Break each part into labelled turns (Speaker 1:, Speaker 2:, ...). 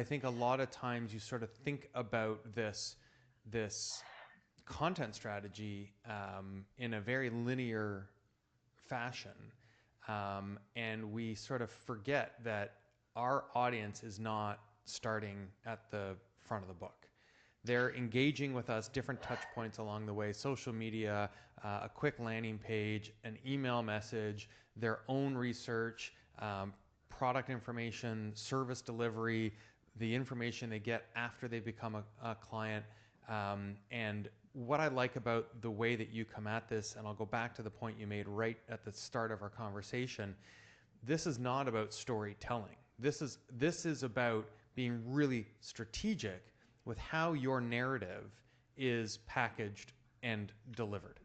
Speaker 1: I think a lot of times you sort of think about this content strategy in a very linear fashion, and we sort of forget that our audience is not starting at the front of the book. They're engaging with us different touch points along the way: social media, a quick landing page, an email message, their own research, product information, service delivery, the information they get after they become a client. And what I like about the way that you come at this, and I'll go back to the point you made right at the start of our conversation, this is not about storytelling. This is about being really strategic with how your narrative is packaged and delivered.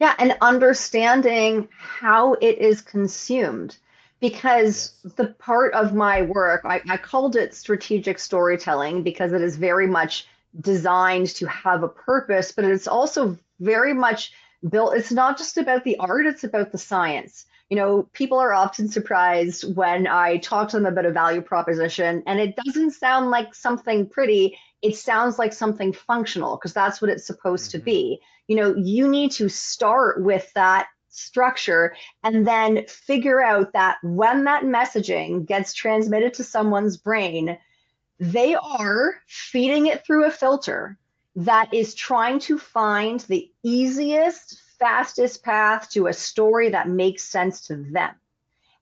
Speaker 2: Yeah, and understanding how it is consumed. Because
Speaker 1: Yes.
Speaker 2: the part of my work, I called it strategic storytelling because it is very much designed to have a purpose, but it's also very much built, it's not just about the art, it's about the science. You know, people are often surprised when I talk to them about a value proposition and it doesn't sound like something pretty, it sounds like something functional because that's what it's supposed to
Speaker 1: Mm-hmm.
Speaker 2: be. You know, you need to start with that structure and then figure out that when that messaging gets transmitted to someone's brain, they are feeding it through a filter that is trying to find the easiest, fastest path to a story that makes sense to them.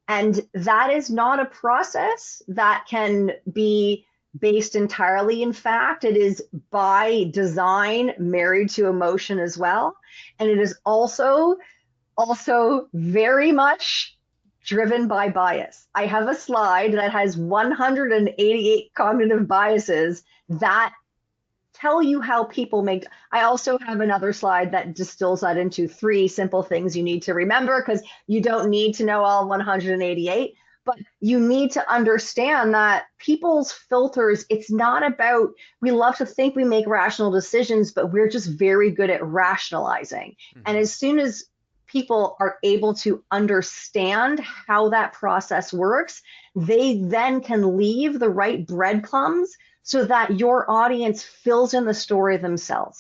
Speaker 2: And that is not a process that can be based entirely in fact. It is by design married to emotion as well. And it is also very much driven by bias. I have a slide that has 188 cognitive biases that tell you how people make. I also have another slide that distills that into three simple things you need to remember because you don't need to know all 188, but you need to understand that people's filters, it's not about, we love to think we make rational decisions, but we're just very good at rationalizing. And
Speaker 1: Mm-hmm.
Speaker 2: as soon as people are able to understand how that process works, they then can leave the right breadcrumbs so that your audience fills in the story themselves.